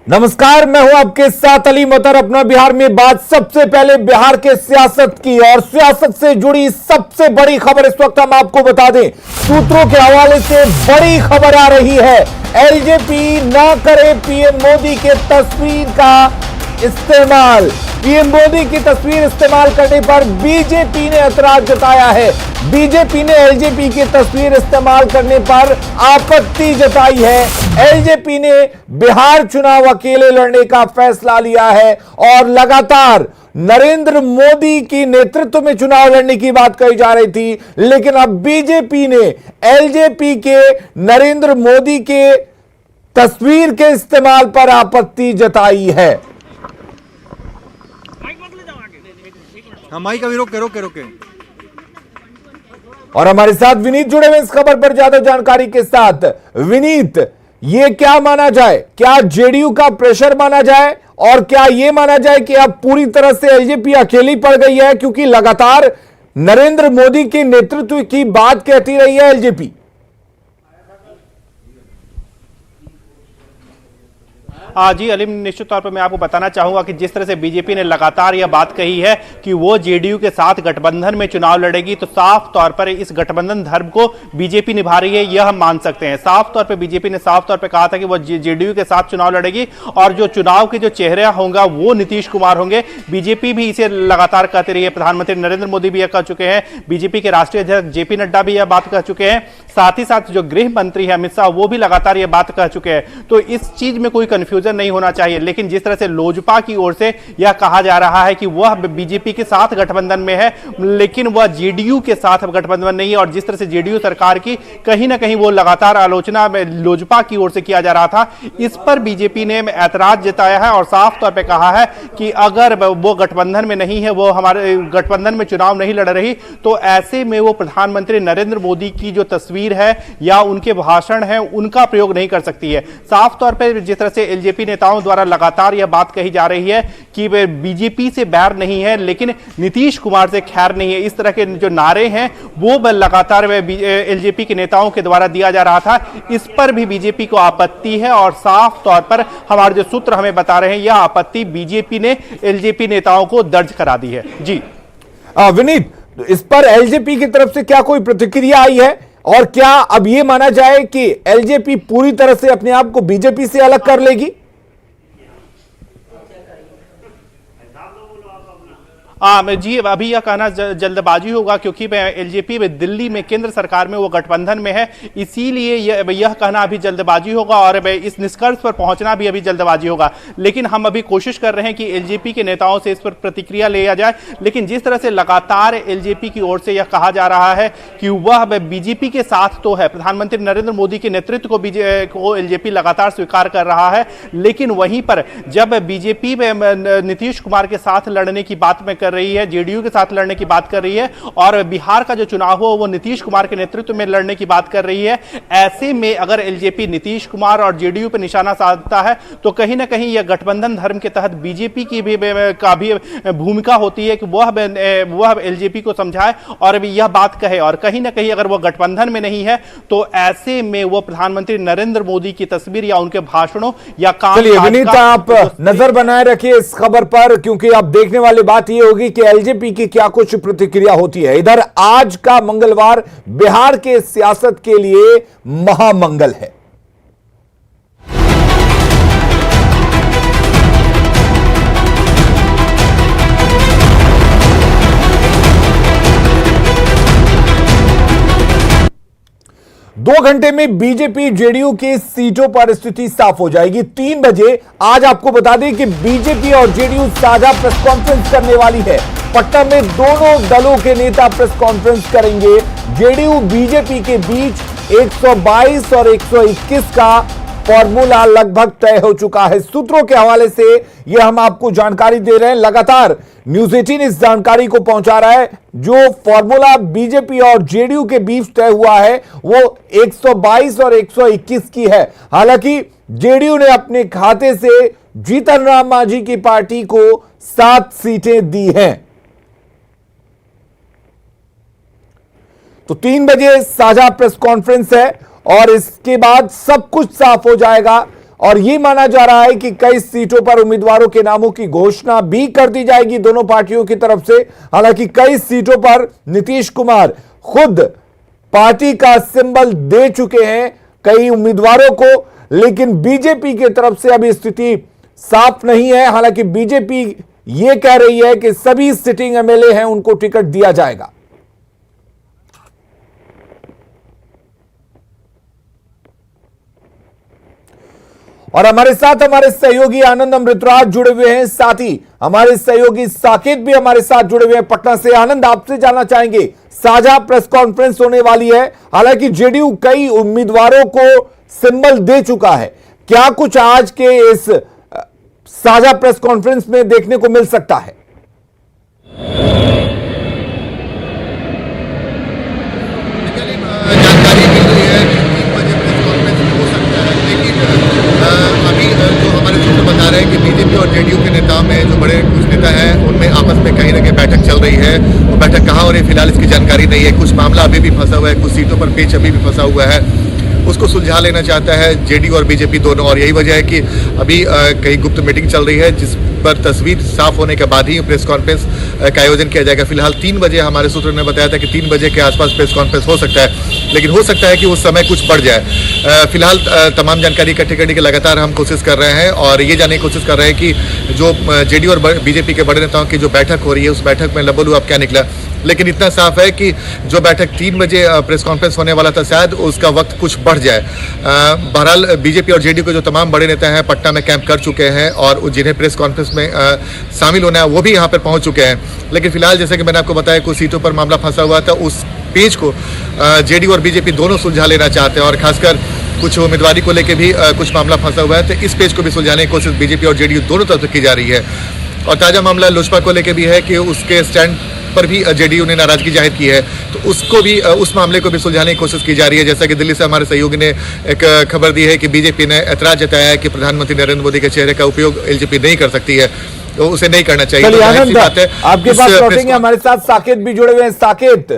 नमस्कार, मैं हूं आपके साथ अली मतर। अपना बिहार में बात सबसे पहले बिहार के सियासत की, और सियासत से जुड़ी सबसे बड़ी खबर इस वक्त हम आपको बता दें। सूत्रों के हवाले से बड़ी खबर आ रही है। एलजेपी ना करे पीएम मोदी के तस्वीर का इस्तेमाल। पीएम मोदी की तस्वीर इस्तेमाल करने पर बीजेपी ने ऐतराज जताया है। बीजेपी ने एलजेपी की तस्वीर इस्तेमाल करने पर आपत्ति जताई है। एलजेपी ने बिहार चुनाव अकेले लड़ने का फैसला लिया है और लगातार नरेंद्र मोदी की नेतृत्व में चुनाव लड़ने की बात कही जा रही थी, लेकिन अब बीजेपी ने एलजेपी के नरेंद्र मोदी के तस्वीर के इस्तेमाल पर आपत्ति जताई है। हाँ, माइक अभी रोके। और हमारे साथ विनीत जुड़े हुए इस खबर पर ज्यादा जानकारी के साथ। विनीत, ये क्या माना जाए, क्या जेडीयू का प्रेशर माना जाए और क्या यह माना जाए कि अब पूरी तरह से एलजेपी अकेली पड़ गई है, क्योंकि लगातार नरेंद्र मोदी के नेतृत्व की बात कहती रही है एलजेपी? जी अलीम, निश्चित तौर पर मैं आपको बताना चाहूंगा कि जिस तरह से बीजेपी ने लगातार यह बात कही है कि वो जेडीयू के साथ गठबंधन में चुनाव लड़ेगी, तो साफ तौर पर इस गठबंधन धर्म को बीजेपी निभा रही है, यह हम मान सकते हैं। साफ तौर पर बीजेपी ने साफ तौर पर कहा था कि वो जेडीयू के साथ चुनाव लड़ेगी और जो चुनाव के जो चेहरे होंगे वो नीतीश कुमार होंगे। बीजेपी भी इसे लगातार कहती रही है। प्रधानमंत्री नरेंद्र मोदी भी यह कह चुके हैं, बीजेपी के राष्ट्रीय अध्यक्ष जेपी नड्डा भी यह बात कह चुके हैं, साथ ही साथ जो गृह मंत्री है अमित शाह वो भी लगातार यह बात कह चुके हैं। तो इस चीज में कोई कंफ्यूजन नहीं होना चाहिए। लेकिन जिस तरह से लोजपा की ओर से यह कहा जा रहा है कि वह बीजेपी के साथ गठबंधन में है, लेकिन वह जेडीयू के साथ गठबंधन नहीं है, और जिस तरह से जेडीयू सरकार की कहीं ना कहीं वो लगातार आलोचना लोजपा की ओर से किया जा रहा था, इस पर बीजेपी ने ऐतराज जताया है और साफ तौर पर कहा है कि अगर वो गठबंधन में नहीं है, वो हमारे गठबंधन में चुनाव नहीं लड़ रही, तो ऐसे में वो प्रधानमंत्री नरेंद्र मोदी की जो तस्वीर है या उनके भाषण है उनका प्रयोग नहीं कर सकती है। साफ तौर पर जिस तरह से एलजेपी नेताओं द्वारा लगातार यह बात कही जा रही है कि वे बीजेपी से बैर नहीं है लेकिन नीतीश कुमार से खैर नहीं है, इस तरह के जो नारे हैं वो लगातार एलजेपी के नेताओं के द्वारा दिया जा रहा था। इस पर भी बीजेपी को आपत्ति है और साफ तौर पर हमारे जो सूत्र हमें बता रहे हैं यह आपत्ति बीजेपी ने एलजेपी नेताओं को दर्ज करा दी है। जी विनीत, इस पर एलजेपी की तरफ से क्या कोई प्रतिक्रिया आई है, और क्या अब यह माना जाए कि एलजेपी पूरी तरह से अपने आप को बीजेपी से अलग कर लेगी? जी अभी यह कहना जल्दबाजी होगा, क्योंकि एलजेपी में दिल्ली में केंद्र सरकार में वो गठबंधन में है, इसीलिए यह कहना अभी जल्दबाजी होगा और इस निष्कर्ष पर पहुंचना भी अभी जल्दबाजी होगा। लेकिन हम अभी कोशिश कर रहे हैं कि एलजेपी के नेताओं से इस पर प्रतिक्रिया लिया जाए। लेकिन जिस तरह से लगातार एलजेपी की ओर से यह कहा जा रहा है कि वह बीजेपी के साथ तो है, प्रधानमंत्री नरेंद्र मोदी के नेतृत्व को एलजेपी लगातार स्वीकार कर रहा है, लेकिन वहीं पर जब बीजेपी नीतीश कुमार के साथ लड़ने की बात में कर रही है, जेडीयू के साथ लड़ने की बात कर रही है, और बिहार का जो चुनाव हो वो नीतीश कुमार के नेतृत्व में लड़ने की बात कर रही है, ऐसे में अगर एलजेपी नीतीश कुमार और जेडीयू पर निशाना साधता है तो कहीं ना कहीं यह गठबंधन धर्म के तहत बीजेपी की भी भूमिका होती है कि वह एलजेपी को समझाए और यह बात कहे, और कहीं ना कहीं अगर वह गठबंधन में नहीं है तो ऐसे में वो प्रधानमंत्री नरेंद्र मोदी की तस्वीर या उनके भाषणों या काम। विनीत, आप नजर बनाए रखिए इस खबर पर, क्योंकि अब देखने वाली बात यह होगी कि एलजेपी की क्या कुछ प्रतिक्रिया होती है। इधर आज का मंगलवार बिहार के सियासत के लिए महामंगल है। दो घंटे में बीजेपी जेडीयू की सीटों पर स्थिति साफ हो जाएगी। 3 बजे आज आपको बता दें कि बीजेपी और जेडीयू साझा प्रेस कॉन्फ्रेंस करने वाली है। पटना में दोनों दलों के नेता प्रेस कॉन्फ्रेंस करेंगे। जेडीयू बीजेपी के बीच 122 और 121 का फॉर्मूला लगभग तय हो चुका है। सूत्रों के हवाले से यह हम आपको जानकारी दे रहे हैं। लगातार न्यूज 18 इस जानकारी को पहुंचा रहा है। जो फॉर्मूला बीजेपी और जेडीयू के बीच तय हुआ है वो 122 और 121 की है। हालांकि जेडीयू ने अपने खाते से जीतन राम मांझी की पार्टी को 7 सीटें दी हैं। तो 3 बजे साझा प्रेस कॉन्फ्रेंस है और इसके बाद सब कुछ साफ हो जाएगा। और ये माना जा रहा है कि कई सीटों पर उम्मीदवारों के नामों की घोषणा भी कर दी जाएगी दोनों पार्टियों की तरफ से। हालांकि कई सीटों पर नीतीश कुमार खुद पार्टी का सिंबल दे चुके हैं कई उम्मीदवारों को, लेकिन बीजेपी की तरफ से अभी स्थिति साफ नहीं है। हालांकि बीजेपी यह कह रही है कि सभी सिटिंग एमएलए हैं उनको टिकट दिया जाएगा। और हमारे साथ हमारे सहयोगी आनंद अमृतराज जुड़े हुए हैं, साथ ही हमारे सहयोगी साकेत भी हमारे साथ जुड़े हुए हैं पटना से। आनंद, आपसे जानना चाहेंगे, साझा प्रेस कॉन्फ्रेंस होने वाली है, हालांकि जेडीयू कई उम्मीदवारों को सिंबल दे चुका है, क्या कुछ आज के इस साझा प्रेस कॉन्फ्रेंस में देखने को मिल सकता है? जानकारी मिल रही है कि 3 बजे प्रेस कॉन्फ्रेंस हो सकता है, लेकिन अभी जो हमारे सूत्र बता रहे हैं कि बीजेपी और जेडीयू के नेताओं में जो बड़े कुछ नेता हैं उनमें आपस में कहीं ना कहीं बैठक चल रही है। वो बैठक कहाँ हो रही है फिलहाल इसकी जानकारी नहीं है। कुछ मामला अभी भी फंसा हुआ है, कुछ सीटों पर पेच अभी भी फंसा हुआ है, उसको सुलझा लेना चाहता है जेडीयू और बीजेपी दोनों। और यही वजह है कि अभी कहीं गुप्त मीटिंग चल रही है जिस पर तस्वीर साफ होने के बाद ही प्रेस कॉन्फ्रेंस का आयोजन किया जाएगा। फिलहाल 3 बजे हमारे सूत्रों ने बताया था कि 3 बजे के आसपास प्रेस कॉन्फ्रेंस हो सकता है, लेकिन हो सकता है कि उस समय कुछ बढ़ जाए। फिलहाल तमाम जानकारी इकट्ठी करने की लगातार हम कोशिश कर रहे हैं और ये जानने की कोशिश कर रहे हैं कि जो जेडीयू और बीजेपी के बड़े नेताओं की जो बैठक हो रही है उस बैठक में लबोलू अब क्या निकला। लेकिन इतना साफ है कि जो बैठक 3 बजे प्रेस कॉन्फ्रेंस होने वाला था शायद उसका वक्त कुछ बढ़ जाए। बहरहाल बीजेपी और जेडीयू के जो तमाम बड़े नेता हैं पटना में कैंप कर चुके हैं और जिन्हें प्रेस कॉन्फ्रेंस में शामिल होना है वो भी यहाँ पर पहुँच चुके हैं। लेकिन फिलहाल जैसे कि मैंने आपको बताया कुछ सीटों पर मामला फंसा हुआ था, उस पेज को जेडीयू और बीजेपी दोनों सुलझा लेना चाहते हैं और खासकर कुछ उम्मीदवारी को लेकर भी कुछ मामला फंसा हुआ है, तो इस पेज को भी सुलझाने की कोशिश बीजेपी और जेडीयू दोनों तरफ से की जा रही है। और ताजा मामला लोजपा को लेकर भी है कि उसके स्टैंड पर भी जेडीयू ने नाराजगी जाहिर की है, तो उसको भी उस मामले को भी सुलझाने की कोशिश की जा रही है। जैसा कि दिल्ली से हमारे सहयोगी ने एक खबर दी है कि बीजेपी ने ऐतराज जताया है कि प्रधानमंत्री नरेंद्र मोदी के चेहरे का उपयोग एलजेपी नहीं कर सकती है, तो उसे नहीं करना चाहिए। चलिए आनंद, बात है आपके पास लौटेंगे, हमारे साथ साकेत भी जुड़े हुए हैं। साकेत,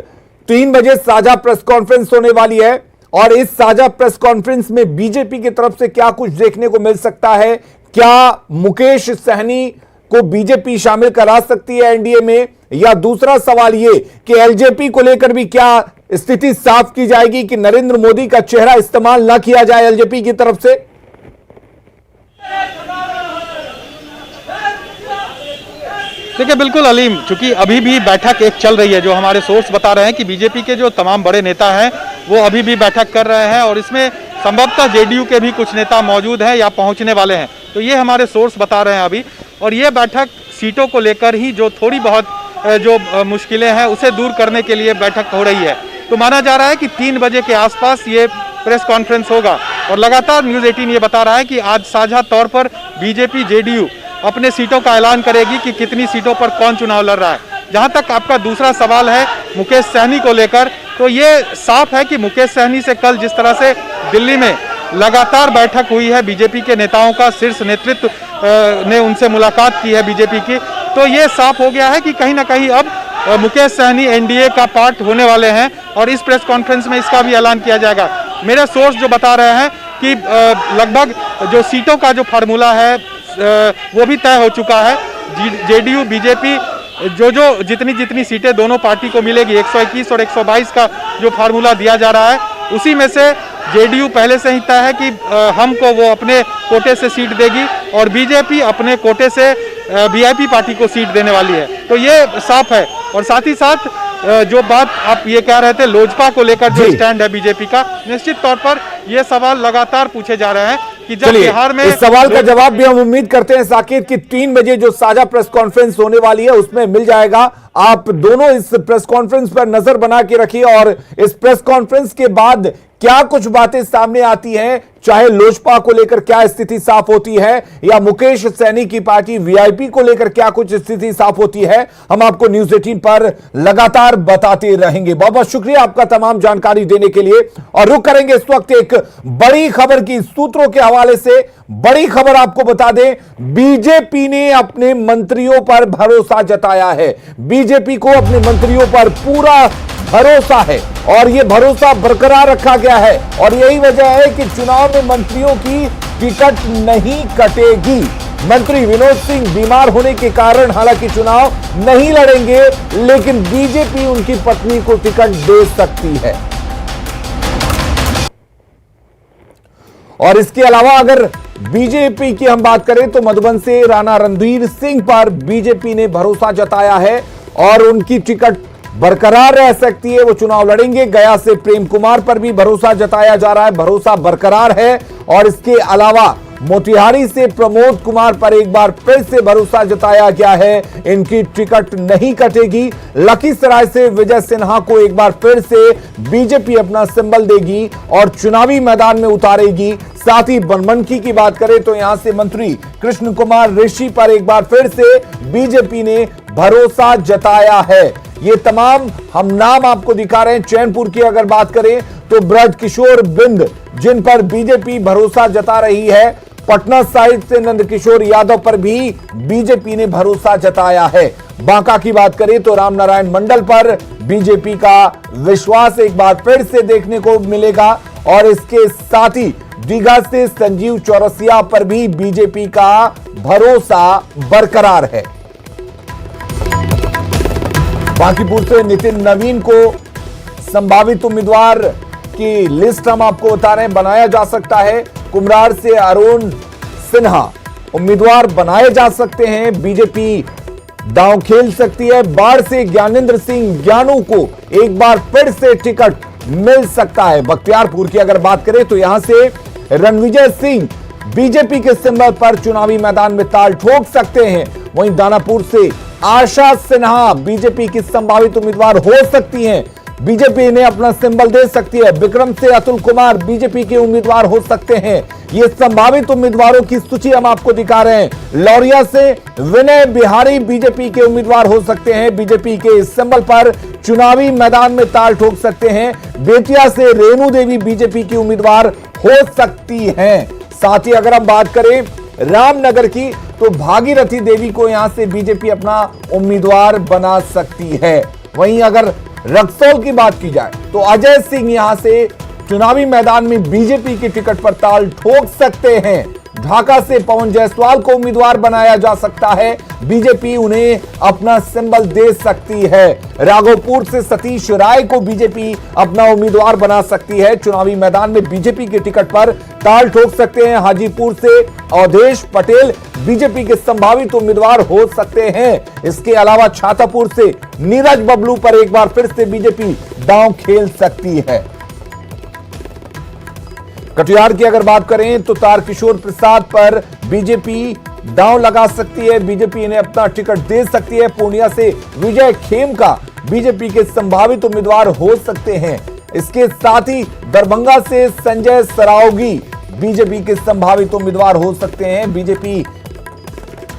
3 बजे साझा प्रेस कॉन्फ्रेंस होने वाली है और इस साझा प्रेस कॉन्फ्रेंस में बीजेपी की तरफ से क्या कुछ देखने को मिल सकता है? क्या मुकेश सहनी को बीजेपी शामिल करा सकती है एनडीए में, या दूसरा सवाल ये कि एलजेपी को लेकर भी क्या स्थिति साफ की जाएगी कि नरेंद्र मोदी का चेहरा इस्तेमाल ना किया जाए एलजेपी की तरफ से? देखिए बिल्कुल अलीम, चूंकि अभी भी बैठक एक चल रही है, जो हमारे सोर्स बता रहे हैं कि बीजेपी के जो तमाम बड़े नेता हैं वो अभी भी बैठक कर रहे हैं और इसमें संभवतः जेडीयू के भी कुछ नेता मौजूद हैं या पहुंचने वाले हैं, तो ये हमारे सोर्स बता रहे हैं अभी। और ये बैठक सीटों को लेकर ही जो थोड़ी बहुत जो मुश्किलें हैं उसे दूर करने के लिए बैठक हो रही है। तो माना जा रहा है कि 3 बजे के आसपास ये प्रेस कॉन्फ्रेंस होगा और लगातार न्यूज़ 18 ये बता रहा है कि आज साझा तौर पर बीजेपी जेडीयू अपने सीटों का ऐलान करेगी कि कितनी सीटों पर कौन चुनाव लड़ रहा है। जहां तक आपका दूसरा सवाल है मुकेश सहनी को लेकर, तो ये साफ है कि मुकेश सहनी से कल जिस तरह से दिल्ली में लगातार बैठक हुई है बीजेपी के नेताओं का, शीर्ष नेतृत्व ने उनसे मुलाकात की है बीजेपी की, तो ये साफ हो गया है कि कहीं ना कहीं अब मुकेश सहनी एनडीए का पार्ट होने वाले हैं और इस प्रेस कॉन्फ्रेंस में इसका भी ऐलान किया जाएगा। मेरे सोर्स जो बता रहे हैं कि लगभग जो सीटों का जो फार्मूला है वो भी तय हो चुका है। जेडीयू बीजेपी जो जितनी सीटें दोनों पार्टी को मिलेगी, 121 और 122 का जो फार्मूला दिया जा रहा है, उसी में से जेडीयू पहले से ही तय है कि हमको वो अपने कोटे से सीट देगी और बीजेपी अपने कोटे से वीआईपी पार्टी को सीट देने वाली है। तो ये साफ है। और साथ ही साथ जो बात आप ये कह रहे थे लोजपा को लेकर जो स्टैंड है बीजेपी का, निश्चित तौर पर ये सवाल लगातार पूछे जा रहे हैं कि जब बिहार में, इस सवाल का जवाब भी हम उम्मीद करते हैं साकेत कि 3 बजे जो साझा प्रेस कॉन्फ्रेंस होने वाली है उसमें मिल जाएगा। आप दोनों इस प्रेस कॉन्फ्रेंस पर नजर बना के रखिए और इस प्रेस कॉन्फ्रेंस के बाद क्या कुछ बातें सामने आती हैं, चाहे लोजपा को लेकर क्या स्थिति साफ होती है या मुकेश सहनी की पार्टी वीआईपी को लेकर क्या कुछ स्थिति साफ होती है, हम आपको न्यूज़ 18 पर लगातार बताते रहेंगे। बहुत बहुत शुक्रिया आपका तमाम जानकारी देने के लिए। और रुक करेंगे इस वक्त एक बड़ी खबर की, सूत्रों के हवाले से बड़ी खबर आपको बता दें, बीजेपी ने अपने मंत्रियों पर भरोसा जताया है। बीजेपी को अपने मंत्रियों पर पूरा भरोसा है और ये भरोसा बरकरार रखा गया है और यही वजह है कि चुनाव में मंत्रियों की टिकट नहीं कटेगी। मंत्री विनोद सिंह बीमार होने के कारण हालांकि चुनाव नहीं लड़ेंगे, लेकिन बीजेपी उनकी पत्नी को टिकट दे सकती है। और इसके अलावा अगर बीजेपी की हम बात करें तो मधुबन से राणा रणधीर सिंह पर बीजेपी ने भरोसा जताया है और उनकी टिकट बरकरार रह सकती है, वो चुनाव लड़ेंगे। गया से प्रेम कुमार पर भी भरोसा जताया जा रहा है, भरोसा बरकरार है। और इसके अलावा मोतिहारी से प्रमोद कुमार पर एक बार फिर से भरोसा जताया गया है, इनकी टिकट नहीं कटेगी। लखीसराय से विजय सिन्हा को एक बार फिर से बीजेपी अपना सिंबल देगी और चुनावी मैदान में उतारेगी। साथ ही बनमनखी की बात करें तो यहां से मंत्री कृष्ण कुमार ऋषि पर एक बार फिर से बीजेपी ने भरोसा जताया है। ये तमाम हम नाम आपको दिखा रहे हैं। चैनपुर की अगर बात करें तो ब्रज किशोर बिंद जिन पर बीजेपी भरोसा जता रही है। पटना साहिब से नंदकिशोर यादव पर भी बीजेपी ने भरोसा जताया है। बांका की बात करें तो रामनारायण मंडल पर बीजेपी का विश्वास एक बार फिर से देखने को मिलेगा और इसके साथ ही दीघा से संजीव चौरसिया पर भी बीजेपी का भरोसा बरकरार है। बांकीपुर से नितिन नवीन को संभावित उम्मीदवार की लिस्ट हम आपको बता रहे हैं, बनाया जा सकता है। कुम्हरार से अरुण सिन्हा उम्मीदवार बनाए जा सकते हैं, बीजेपी दांव खेल सकती है। बाढ़ से ज्ञानेंद्र सिंह ज्ञानू को एक बार फिर से टिकट मिल सकता है। बख्तियारपुर की अगर बात करें तो यहां से रणविजय सिंह बीजेपी के सिंबल पर चुनावी मैदान में ताल ठोक सकते हैं। वहीं दानापुर से आशा सिन्हा बीजेपी की संभावित उम्मीदवार हो सकती हैं, बीजेपी इन्हें अपना सिंबल दे सकती है। विक्रम से अतुल कुमार बीजेपी के उम्मीदवार हो सकते हैं। ये संभावित उम्मीदवारों की सूची हम आपको दिखा रहे हैं। लौरिया से विनय बिहारी बीजेपी के उम्मीदवार हो सकते हैं, बीजेपी के सिंबल पर चुनावी मैदान में ताल ठोक सकते हैं। बेतिया से रेणु देवी बीजेपी की उम्मीदवार हो सकती हैं। साथ ही अगर हम बात करें रामनगर की तो भागीरथी देवी को यहां से बीजेपी अपना उम्मीदवार बना सकती है। वहीं अगर रक्सौल की बात की जाए तो अजय सिंह यहां से चुनावी मैदान में बीजेपी की टिकट पर ताल ठोक सकते हैं। ढाका से पवन जायसवाल को उम्मीदवार बनाया जा सकता है, बीजेपी उन्हें अपना सिंबल दे सकती है। राघोपुर से सतीश राय को बीजेपी अपना उम्मीदवार बना सकती है, चुनावी मैदान में बीजेपी की टिकट पर ताल ठोक सकते हैं। हाजीपुर से अवधेश पटेल बीजेपी के संभावित उम्मीदवार हो सकते हैं। इसके अलावा छातापुर से नीरज बबलू पर एक बार फिर से बीजेपी दांव खेल सकती है। कटिहार की अगर बात करें तो तारकिशोर प्रसाद पर बीजेपी दांव लगा सकती है, बीजेपी इन्हें अपना टिकट दे सकती है। पूर्णिया से विजय खेमका बीजेपी के संभावित उम्मीदवार हो सकते हैं। इसके साथ ही दरभंगा से संजय सरावगी बीजेपी के संभावित उम्मीदवार हो सकते हैं, बीजेपी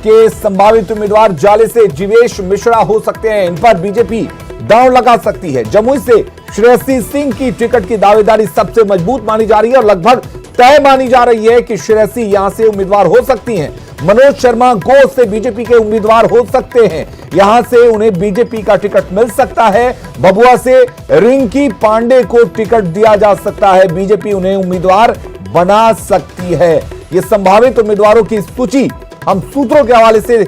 के संभावित उम्मीदवार जाले से जीवेश मिश्रा हो सकते हैं, इन पर बीजेपी दांव लगा सकती है। जमुई से श्रेयसी सिंह की टिकट की दावेदारी सबसे मजबूत मानी जा रही है और लगभग तय मानी जा रही है कि श्रेयसी यहां से उम्मीदवार हो सकती हैं। मनोज शर्मा गोह से बीजेपी के उम्मीदवार हो सकते हैं, यहां से उन्हें बीजेपी का टिकट मिल सकता है। भभुआ से रिंकी पांडे को टिकट दिया जा सकता है, बीजेपी उन्हें उम्मीदवार बना सकती है। ये संभावित उम्मीदवारों की सूची हम सूत्रों के हवाले से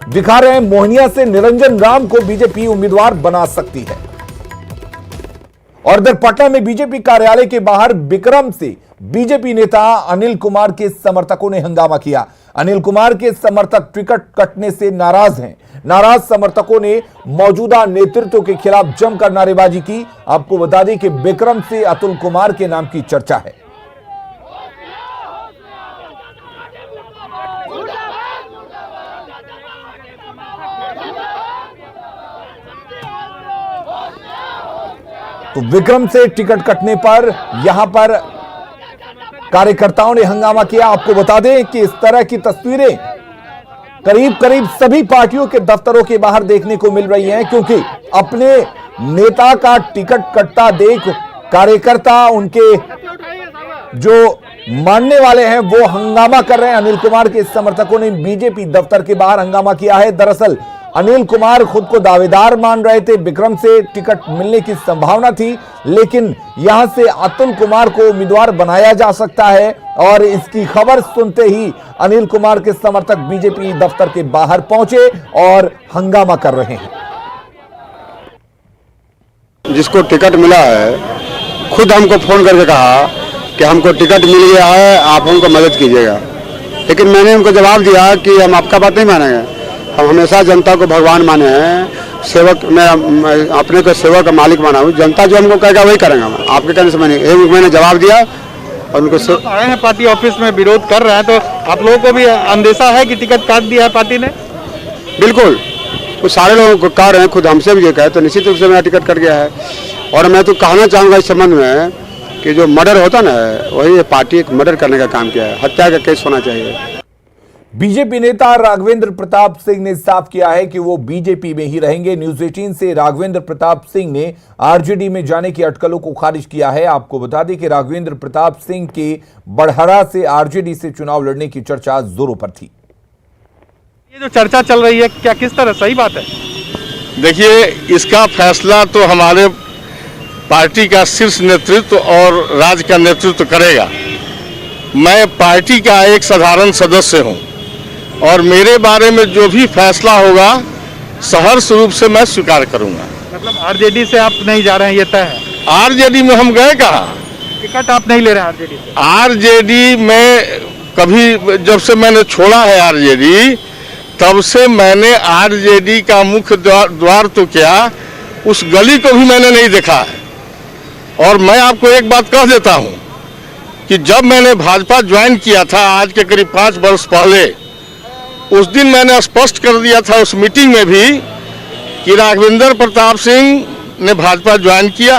दिखा रहे हैं। मोहनिया से निरंजन राम को बीजेपी उम्मीदवार बना सकती है। और इधर पटना में बीजेपी कार्यालय के बाहर विक्रम से बीजेपी नेता अनिल कुमार के समर्थकों ने हंगामा किया। अनिल कुमार के समर्थक टिकट कटने से नाराज हैं। नाराज समर्थकों ने मौजूदा नेतृत्व के खिलाफ जमकर नारेबाजी की। आपको बता दें कि विक्रम से अतुल कुमार के नाम की चर्चा है। तो विक्रम से टिकट कटने पर यहां पर कार्यकर्ताओं ने हंगामा किया। आपको बता दें कि इस तरह की तस्वीरें करीब करीब सभी पार्टियों के दफ्तरों के बाहर देखने को मिल रही हैं, क्योंकि अपने नेता का टिकट कटता देख कार्यकर्ता, उनके जो मानने वाले हैं वो हंगामा कर रहे हैं। अनिल कुमार के समर्थकों ने बीजेपी दफ्तर के बाहर हंगामा किया है। दरअसल अनिल कुमार खुद को दावेदार मान रहे थे, विक्रम से टिकट मिलने की संभावना थी, लेकिन यहां से अतुल कुमार को उम्मीदवार बनाया जा सकता है और इसकी खबर सुनते ही अनिल कुमार के समर्थक बीजेपी दफ्तर के बाहर पहुंचे और हंगामा कर रहे हैं। जिसको टिकट मिला है खुद हमको फोन करके कहा कि हमको टिकट मिल गया है, आप हमको मदद कीजिएगा। लेकिन मैंने उनको जवाब दिया कि हम आपका बात नहीं मानेंगे, हम हमेशा जनता को भगवान माने हैं, सेवक मैं अपने को सेवक का मालिक माना हूँ, जनता जो हमको कहेगा वही करेंगे। हम आपके कहने से मैंने जवाब दिया और उनको आए हैं पार्टी ऑफिस में विरोध कर रहे हैं, तो आप लोगों को भी अंदेशा है कि टिकट काट दिया है पार्टी ने? बिल्कुल, तो सारे लोगों को कह रहे हैं, खुद हमसे भी ये कहे, तो निश्चित रूप से मेरा टिकट कट गया है। और मैं तो कहना चाहूँगा इस संबंध में कि जो मर्डर होता ना वही पार्टी एक मर्डर करने का काम किया है, हत्या का केस होना चाहिए। बीजेपी नेता राघवेंद्र प्रताप सिंह ने साफ किया है कि वो बीजेपी में ही रहेंगे। न्यूज 18 से राघवेंद्र प्रताप सिंह ने आरजेडी में जाने की अटकलों को खारिज किया है। आपको बता दें कि राघवेंद्र प्रताप सिंह के बड़हरा से आरजेडी से चुनाव लड़ने की चर्चा जोरों पर थी। ये जो चर्चा चल रही है क्या किस तरह सही बात है? देखिए, इसका फैसला तो हमारे पार्टी का शीर्ष नेतृत्व और राज्य का नेतृत्व करेगा। मैं पार्टी का एक साधारण सदस्य हूं और मेरे बारे में जो भी फैसला होगा सहर्ष रूप से मैं स्वीकार करूंगा। मतलब आरजेडी से आप नहीं जा रहे हैं, ये तय है? आरजेडी में हम गए कहाँ? टिकट आप नहीं ले रहे हैं आरजेडी से? आरजेडी में कभी जब से मैंने छोड़ा है आरजेडी, तब से मैंने आरजेडी का मुख्य द्वार तो क्या, उस गली को भी मैंने नहीं देखा है। और मैं आपको एक बात कह देता हूं कि जब मैंने भाजपा ज्वाइन किया था आज के करीब 5 वर्ष पहले, उस दिन मैंने स्पष्ट कर दिया था उस मीटिंग में भी कि राघवेंद्र प्रताप सिंह ने भाजपा ज्वाइन किया,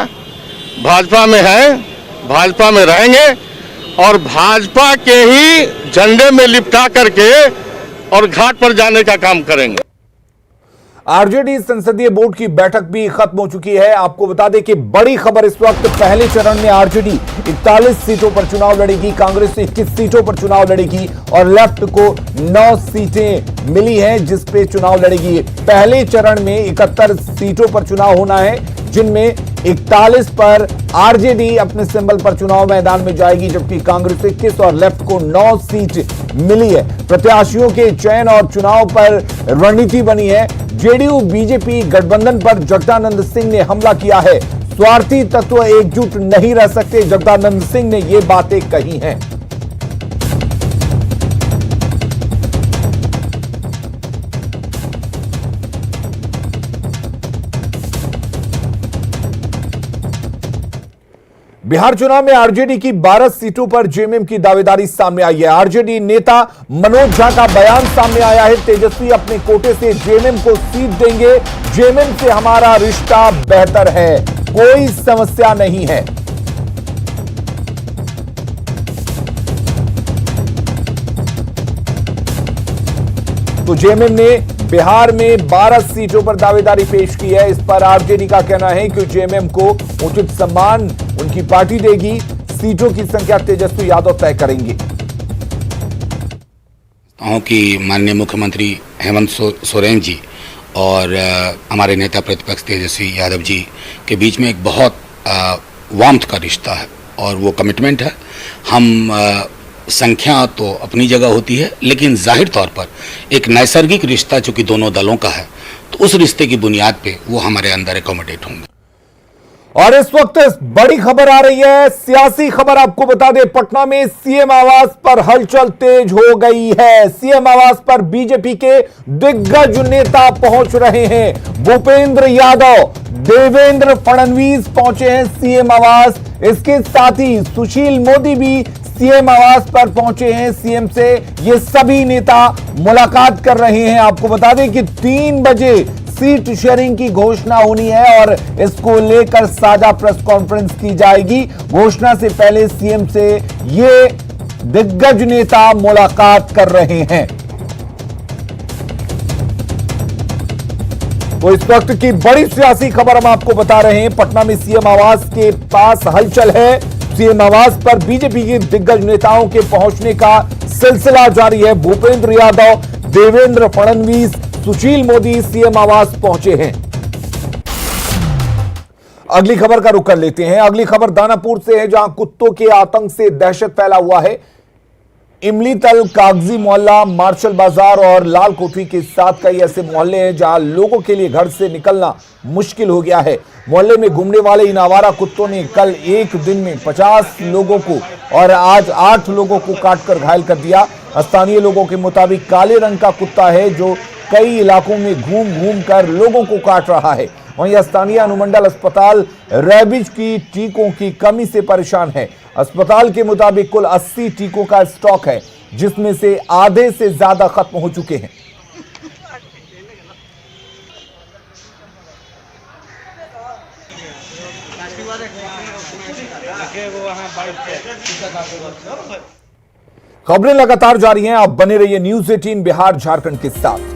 भाजपा में है, भाजपा में रहेंगे और भाजपा के ही झंडे में लिपटा करके और घाट पर जाने का काम करेंगे। आरजेडी संसदीय बोर्ड की बैठक भी खत्म हो चुकी है। आपको बता दें कि बड़ी खबर इस वक्त, पहले चरण में आरजेडी 41 सीटों पर चुनाव लड़ेगी, कांग्रेस 21 सीटों पर चुनाव लड़ेगी और लेफ्ट को 9 सीटें मिली हैं जिस पे चुनाव लड़ेगी। पहले चरण में 71 सीटों पर चुनाव होना है, जिनमें 41 पर आरजेडी अपने सिंबल पर चुनाव मैदान में जाएगी, जबकि कांग्रेस 21 और लेफ्ट को 9 सीट मिली है। प्रत्याशियों के चयन और चुनाव पर रणनीति बनी है। जेडीयू बीजेपी गठबंधन पर जगदानंद सिंह ने हमला किया है। स्वार्थी तत्व एकजुट नहीं रह सकते, जगदानंद सिंह ने ये बातें कही हैं। बिहार चुनाव में आरजेडी की 12 सीटों पर जेएमएम की दावेदारी सामने आई है। आरजेडी नेता मनोज झा का बयान सामने आया है। तेजस्वी अपने कोटे से जेएमएम को सीट देंगे, जेएमएम से हमारा रिश्ता बेहतर है, कोई समस्या नहीं है। तो जेएमएम ने बिहार में 12 सीटों पर दावेदारी पेश की है। इस पर आरजेडी का कहना है कि जेएमएम को उचित सम्मान उनकी पार्टी देगी, सीटों की संख्या तेजस्वी यादव तय करेंगे। कि माननीय मुख्यमंत्री हेमंत सोरेन जी और हमारे नेता प्रतिपक्ष तेजस्वी यादव जी के बीच में एक बहुत वार्मथ का रिश्ता है और वो कमिटमेंट है। हम संख्या तो अपनी जगह होती है, लेकिन जाहिर तौर पर एक नैसर्गिक रिश्ता चूंकि दोनों दलों का है, तो उस रिश्ते की बुनियाद पे वो हमारे अंदर एकोमोडेट होंगे। और इस वक्त बड़ी खबर आ रही है, सियासी खबर। आपको बता दें, पटना में सीएम आवास पर हलचल तेज हो गई है। सीएम आवास पर बीजेपी के दिग्गज नेता पहुंच रहे हैं। भूपेंद्र यादव, देवेंद्र फडणवीस पहुंचे हैं सीएम आवास। इसके साथ ही सुशील मोदी भी सीएम आवास पर पहुंचे हैं। सीएम से ये सभी नेता मुलाकात कर रहे हैं। आपको बता दें कि 3 बजे सीट शेयरिंग की घोषणा होनी है और इसको लेकर साझा प्रेस कॉन्फ्रेंस की जाएगी। घोषणा से पहले सीएम से ये दिग्गज नेता मुलाकात कर रहे हैं। तो इस वक्त की बड़ी सियासी खबर हम आपको बता रहे हैं। पटना में सीएम आवास के पास हलचल है। सीएम आवास पर बीजेपी के दिग्गज नेताओं के पहुंचने का सिलसिला जारी है। भूपेंद्र यादव, देवेंद्र फडणवीस, सुशील मोदी सीएम आवास पहुंचे हैं। अगली खबर का रुख कर लेते हैं। अगली खबर दानापुर से है, जहां कुत्तों के आतंक से दहशत फैला हुआ है। इमलीतल, कागजी मोहल्ला, मार्शल बाजार और लाल कोठी के साथ कई ऐसे मोहल्ले हैं जहां लोगों के लिए घर से निकलना मुश्किल हो गया है। मोहल्ले में घूमने वाले इन आवारा कुत्तों ने कल एक दिन में 50 लोगों को और आज 8 लोगों को काटकर घायल कर दिया। स्थानीय लोगों के मुताबिक काले रंग का कुत्ता है जो कई इलाकों में घूम घूम कर लोगों को काट रहा है। वहीं स्थानीय अनुमंडल अस्पताल रेबीज की टीकों की कमी से परेशान है। अस्पताल के मुताबिक कुल 80 टीकों का स्टॉक है, जिसमें से आधे से ज्यादा खत्म हो चुके हैं। खबरें लगातार जारी हैं। आप बने रहिए न्यूज़ 18 बिहार झारखंड के साथ।